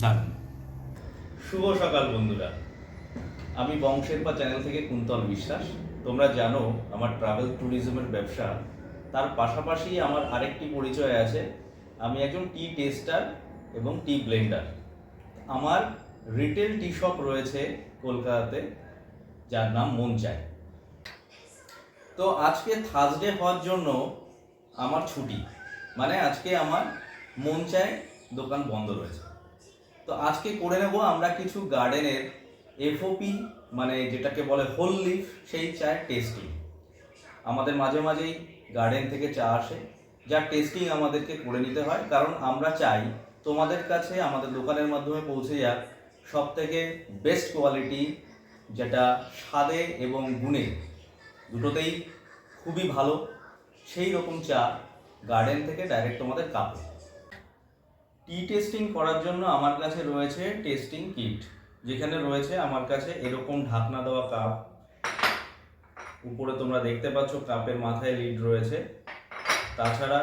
ডান। শুভ সকাল বন্ধুরা, আমি বংশেরপা চ্যানেল থেকে কুন্তল বিশ্বাস। তোমরা জানো আমার ট্রাভেল ট্যুরিজমের ব্যবসা, তার পাশাপাশি আমার আরেকটি পরিচয় আছে। আমি একজন টি টেস্টার এবং টি ব্লেন্ডার। আমার রিটেল টি শপ রয়েছে কলকাতাতে, যার নাম মন চায়। তো আজকে থার্সডে হওয়ার জন্য আমার ছুটি, মানে আজকে আমার মন চায় দোকান বন্ধ রয়েছে। তো আজকে করে নেব আমরা কিছু গার্ডেনের এফওপি, মানে যেটাকে বলে হোল লিফ, সেই চায়ের টেস্টিং। আমাদের মাঝে মাঝেই গার্ডেন থেকে চা আসে, যার টেস্টিং আমাদেরকে করে নিতে হয়, কারণ আমরা চাই তোমাদের কাছে আমাদের দোকানের মাধ্যমে পৌঁছে যাক সব থেকে বেস্ট কোয়ালিটি, যেটা স্বাদে এবং গুণে দুটোতেই খুবই ভালো, সেই রকম চা গার্ডেন থেকে ডাইরেক্ট তোমাদের কাপে। টি টেস্টিং করার জন্য আমার কাছে রয়েছে টেস্টিং কিট, যেখানে রয়েছে আমার কাছে এরকম ঢাকনা দেওয়া কাপ। উপরে তোমরা দেখতে পাচ্ছ কাপের মাথায় লিড রয়েছে। তাছাড়া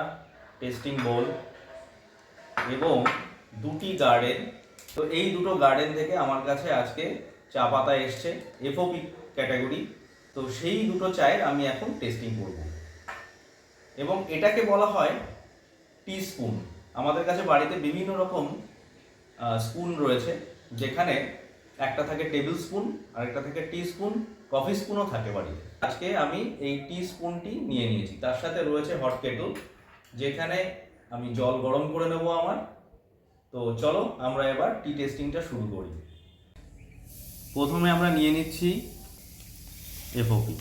টেস্টিং বোল এবং দুটি গার্ডেন। তো এই দুটো গার্ডেন থেকে আমার কাছে আজকে চা পাতা এসছে এফওপি ক্যাটাগরি। তো সেই দুটো চায়ের আমি এখন টেস্টিং করব, এবং এটাকে বলা হয় টি স্পুন। আমাদের কাছে বাড়িতে বিভিন্ন রকম স্পুন রয়েছে, যেখানে একটা থাকে টেবিল স্পুন, আরেকটা থাকে টি স্পুন, কফি স্পুনও থাকে বাড়িতে। আজকে আমি এই টি স্পুনটি নিয়ে নিয়েছি, তার সাথে রয়েছে হট কেটল, যেখানে আমি জল গরম করে নেব আমার। তো চলো আমরা এবার টি টেস্টিংটা শুরু করি। প্রথমে আমরা নিয়ে নিচ্ছি এফওপি।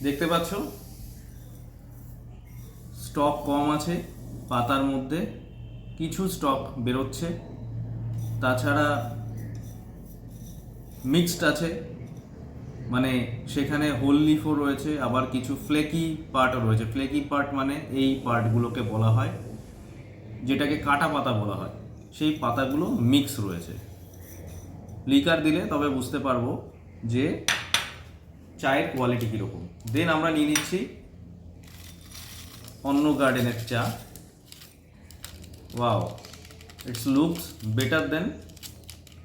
দেখতে পাচ্ছ স্টক কম আছে পাতার মধ্যে, কিছু স্টক বেরোচ্ছে। তাছাড়া মিক্সড আছে, মানে সেখানে হোল লিফও রয়েছে, আবার কিছু ফ্লেকি পার্টও রয়েছে। ফ্লেকি পার্ট মানে এই পার্টগুলোকে বলা হয়, যেটাকে কাটা পাতা বলা হয়, সেই পাতাগুলো মিক্স রয়েছে। লিকার দিলে তবে বুঝতে পারবো যে চায়ের কোয়ালিটি কীরকম। দেন আমরা নিয়ে নিচ্ছি অন্য গার্ডেনের চা। Wow, it's looks better then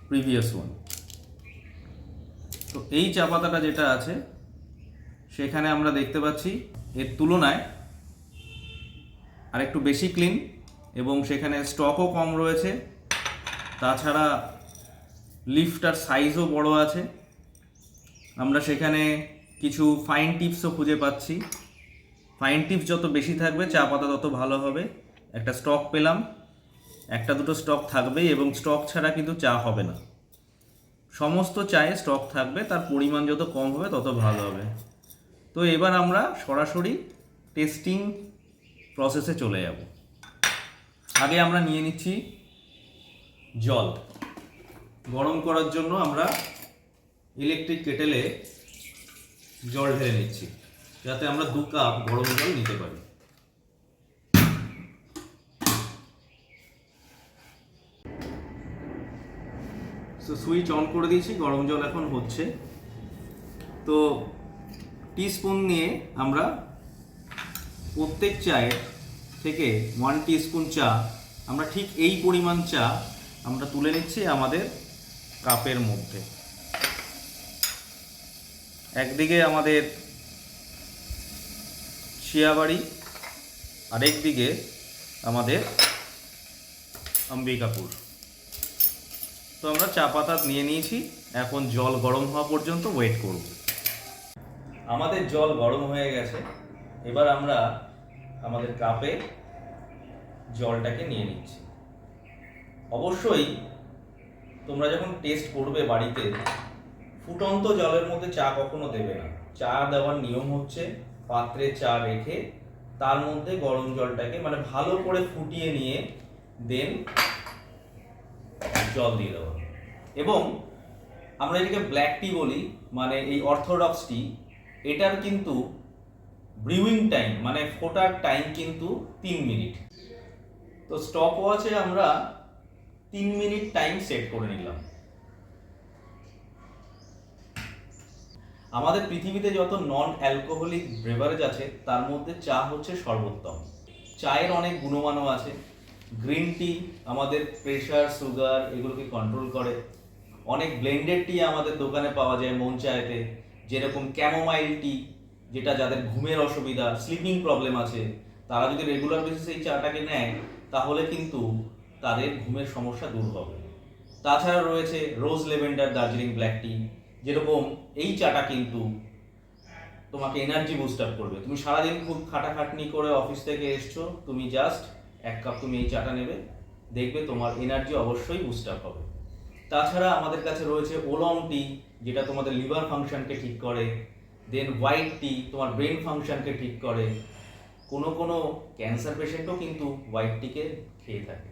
previous one. তো এই চা পাতাটা যেটা আছে সেখানে আমরা দেখতে পাচ্ছি এর তুলনায় আরেকটু বেশি ক্লিন, এবং সেখানে স্টকও কম রয়েছে। তাছাড়া লিফটার সাইজও বড় আছে। আমরা সেখানে কিছু ফাইন টিপসও খুঁজে পাচ্ছি। ফাইন টিপস যত বেশি থাকবে চা পাতা তত ভালো হবে। একটা স্টক পেলাম, একটা দুটো স্টক থাকবেই, এবং স্টক ছাড়া কিন্তু চা হবে না। সমস্ত চায়ে স্টক থাকবে, তার পরিমাণ যত কম হবে তত ভালো হবে। তো এবার আমরা সরাসরি টেস্টিং প্রসেসে চলে যাব। আগে আমরা নিয়ে নিচ্ছি জল গরম করার জন্য। আমরা ইলেকট্রিক কেটেলে জল ঢেলে নিচ্ছি, যাতে আমরা 2 কাপ গরম জল নিতে পারি। তো সুইচ অন করে দিয়েছি, গরম জল এখন হচ্ছে। তো টিস্পুন নিয়ে আমরা প্রত্যেক চায়ের থেকে 1 টিস্পুন চা, আমরা ঠিক এই পরিমাণ চা আমরা তুলে নিচ্ছি আমাদের কাপের মধ্যে। একদিকে আমাদের শিয়াবাড়ি, আরেকদিকে আমাদের অম্বিকাপুর। তো আমরা চা পাতা নিয়ে নিয়েছি, এখন জল গরম হওয়া পর্যন্ত ওয়েট করব। আমাদের জল গরম হয়ে গেছে, এবার আমরা আমাদের কাপে জলটাকে নিয়ে নিচ্ছি। অবশ্যই তোমরা যখন টেস্ট করবে বাড়িতে, ফুটন্ত জলের মধ্যে চা কখনো দেবে না। চা দেওয়ার নিয়ম হচ্ছে পাত্রে চা রেখে তার মধ্যে গরম জলটাকে মানে ভালো করে ফুটিয়ে নিয়ে দেন জল দিয়ে দেওয়া। এবং আমরা এটাকে ব্ল্যাক টি বলি, মানে এই অর্থোডক্স টি, এটার কিন্তু ব্রিউইং টাইম মানে ফোটার টাইম কিন্তু 3 মিনিট। তো স্টপ ওয়াচে আমরা 3 মিনিট টাইম সেট করে নিলাম। আমাদের পৃথিবীতে যত নন অ্যালকোহলিক বেভারেজ আছে তার মধ্যে চা হচ্ছে সর্বোত্তম। চায়ের অনেক গুণমানও আছে। গ্রিন টি আমাদের প্রেশার, সুগার এগুলোকে কন্ট্রোল করে। অনেক ব্লেন্ডেড টি আমাদের দোকানে পাওয়া যায় মন চায়েতে, যেরকম ক্যামোমাইল টি, যেটা যাদের ঘুমের অসুবিধা, স্লিপিং প্রবলেম আছে, তারা যদি রেগুলার বেসিসে এই চাটাকে নেয় তাহলে কিন্তু তাদের ঘুমের সমস্যা দূর হবে। তাছাড়া রয়েছে রোজ লেভেন্ডার দার্জিলিং ব্ল্যাক টি, যেরকম এই চাটা কিন্তু তোমাকে এনার্জি বুস্ট আপ করবে। তুমি সারাদিন খুব খাটাখাটনি করে অফিস থেকে এসছো, তুমি জাস্ট এক কাপ তুমি এই চাটা নেবে, দেখবে তোমার এনার্জি অবশ্যই বুস্ট আপ হবে। তাছাড়া আমাদের কাছে রয়েছে ওলং টি, যেটা তোমাদের লিভার ফাংশনকে ঠিক করে। দেন হোয়াইট টি তোমার ব্রেন ফাংশনকে ঠিক করে। কোনো কোনো ক্যান্সার পেশেন্টও কিন্তু হোয়াইট টিকে খেয়ে থাকে।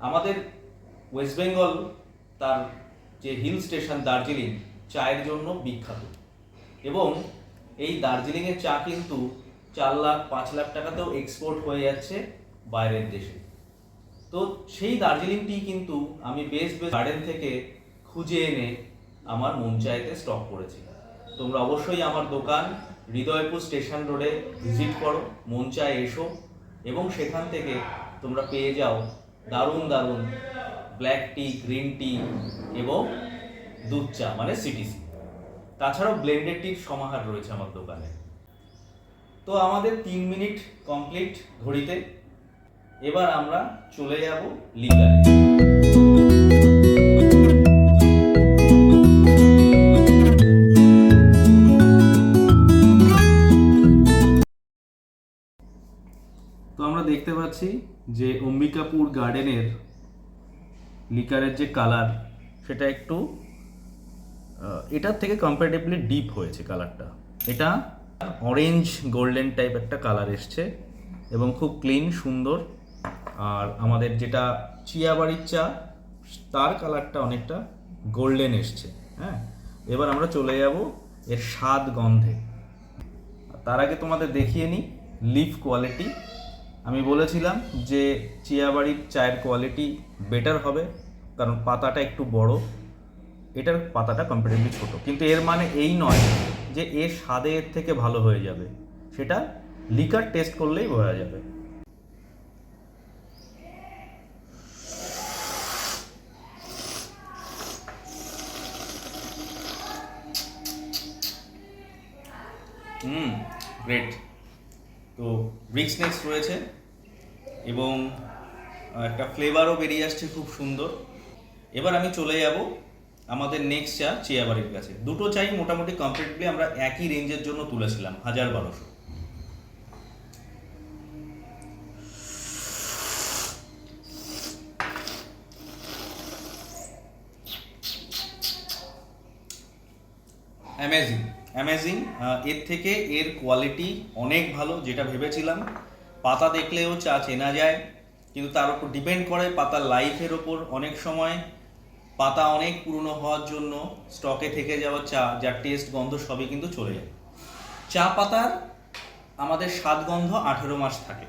আমাদের ওয়েস্ট বেঙ্গল তার যে হিল স্টেশন দার্জিলিং চায়ের জন্য বিখ্যাত, এবং এই দার্জিলিংয়ের চা কিন্তু 4 লাখ 5 লাখ টাকাতেও এক্সপোর্ট হয়ে যাচ্ছে বাইরের দেশে। তো সেই দার্জিলিং টি কিন্তু আমি বেস্ট গার্ডেন থেকে খুঁজে এনে আমার মন চাইতে স্টক করেছি। তোমরা অবশ্যই আমার দোকান হৃদয়পুর স্টেশন রোডে ভিজিট করো, মন চায় এসো, এবং সেখান থেকে তোমরা পেয়ে যাও দারুণ দারুণ ব্ল্যাক টি, গ্রিন টি এবং দুধ চা মানে সিটিসি। তাছাড়াও ব্লেন্ডেড টির সমাহার রয়েছে আমার দোকানে। তো আমাদের 3 মিনিট কমপ্লিট ঘড়িতে। এবার আমরা চলে যাব লিকারে। তো আমরা দেখতে পাচ্ছি যে অম্বিকাপুর গার্ডেনের লিকারের যে কালার সেটা একটু এটার থেকে কম্পারেটিভলি ডিপ হয়েছে কালারটা। এটা অরেঞ্জ গোল্ডেন টাইপ একটা কালার এসছে এবং খুব ক্লিন, সুন্দর। আর আমাদের যেটা চিয়াবাড়ির চা তার কালারটা অনেকটা গোল্ডেন এসছে। হ্যাঁ, এবার আমরা চলে যাব এর স্বাদ গন্ধে। তার আগে তোমাদের দেখিয়ে নিই লিফ কোয়ালিটি। আমি বলেছিলাম যে চিয়াবাড়ির চায়ের কোয়ালিটি বেটার হবে, কারণ পাতাটা একটু বড়, এটার পাতাটা কম্পারেটিভলি ছোট। কিন্তু এর মানে এই নয় যে এর স্বাদে এর থেকে ভালো হয়ে যাবে, সেটা লিকার টেস্ট করলেই বোঝা যাবে। গ্রেট। তো রিচনেস রয়েছে এবং একটা ফ্লেভারও বেরিয়ে আসছে খুব সুন্দর। এবার আমি চলে যাব আমাদের নেক্সট চা চিয়াবাড়ির কাছে। দুটো চাই মোটামুটি কমপ্লিটলি আমরা একই রেঞ্জের জন্য তুলেছিলাম 1000-1200। Amazing amazing. এর থেকে এর কোয়ালিটি অনেক ভালো, যেটা ভেবেছিলাম। পাতা দেখলেও চা চেনা যায়, কিন্তু তার উপর ডিপেন্ড করে পাতার লাইফের ওপর। অনেক সময় পাতা অনেক পুরনো হওয়ার জন্য স্টকে থেকে যাওয়া চা, যার টেস্ট গন্ধ সবই কিন্তু চলে যায়। চা পাতার আমাদের স্বাদ গন্ধ 18 মাস থাকে।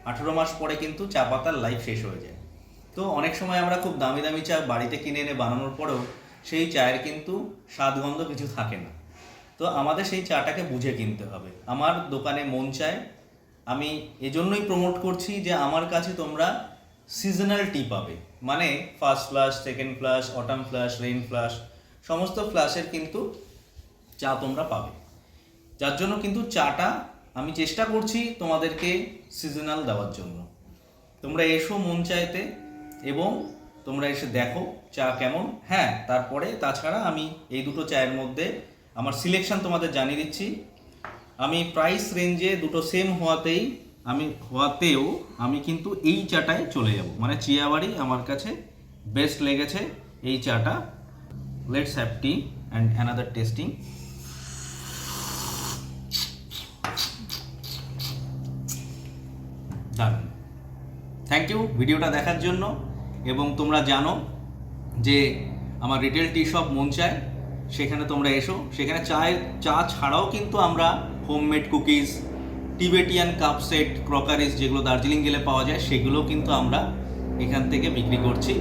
18 মাস পরে কিন্তু চা পাতার লাইফ শেষ হয়ে যায়। তো অনেক সময় আমরা খুব দামি দামি চা বাড়িতে কিনে এনে বানানোর পরেও সেই চায়ের কিন্তু স্বাদ গন্ধ কিছু থাকে না। তো আমাদের সেই চাটাকে বুঝে কিনতে হবে। আমার দোকানে মন চায় আমি এজন্যই প্রমোট করছি যে আমার কাছে তোমরা সিজনাল টি পাবে, মানে first flush, second flush, autumn flush, rain flush, সমস্ত ফ্লাশের কিন্তু চা তোমরা পাবে। যার জন্য কিন্তু চাটা আমি চেষ্টা করছি তোমাদেরকে সিজনাল দেওয়ার জন্য। তোমরা এসো মন চাইতে এবং তোমরা এসে দেখো চা কেমন। হ্যাঁ, তারপরে তাছাড়া আমি এই দুটো চায়ের মধ্যে আমার সিলেকশন তোমাদের জানিয়ে দিচ্ছি। আমি প্রাইস রেঞ্জে দুটো সেম হওয়াতেও আমি কিন্তু এই চাটায় চলে যাব, মানে চিয়াবাড়ি আমার কাছে বেস্ট লেগেছে এই চাটা। Let's have tea and another testing. দারুণ। থ্যাংক ইউ ভিডিওটা দেখার জন্য। এবং তোমরা জানো যে আমার রিটেল টি শপ মন চায়, সেখানে তোমরা এসো। সেখানে চা ছাড়াও কিন্তু আমরা homemade cookies, Tibetan cup set, crockeries যেগুলো দার্জিলিং গেলে পাওয়া যায়, সেগুলোও কিন্তু আমরা এখান থেকে বিক্রি করছি।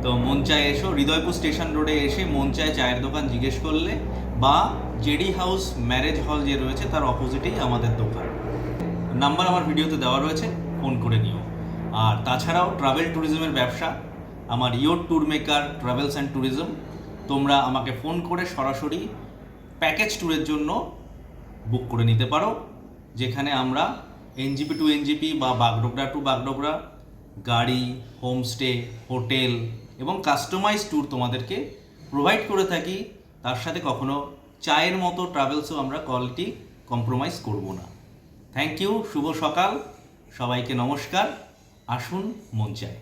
তো মন চায় এসো, হৃদয়পুর স্টেশন রোডে এসে মন চায় চায়ের দোকান জিজ্ঞেস করলে, বা জেডি হাউস ম্যারেজ হল যে রয়েছে তার অপোজিটেই আমাদের দোকান। নাম্বার আমার ভিডিওতে দেওয়া রয়েছে, ফোন করে নিও। আর তাছাড়াও ট্রাভেল ট্যুরিজমের ব্যবসা, আমার your tour maker travels and tourism. তোমরা আমাকে ফোন করে সরাসরি প্যাকেজ ট্যুরের জন্য বুক করে নিতে পারো, যেখানে আমরা এনজিপি টু এনজিপি বা বাগডোগরা টু বাগডোগরা গাড়ি, হোমস্টে, হোটেল এবং কাস্টমাইজ ট্যুর তোমাদেরকে প্রোভাইড করে থাকি। তার সাথে কখনো চায়ের মতো ট্রাভেলসও আমরা কোয়ালিটি কম্প্রোমাইজ করব না। থ্যাংক ইউ, শুভ সকাল, সবাইকে নমস্কার। আসুন মন চায়।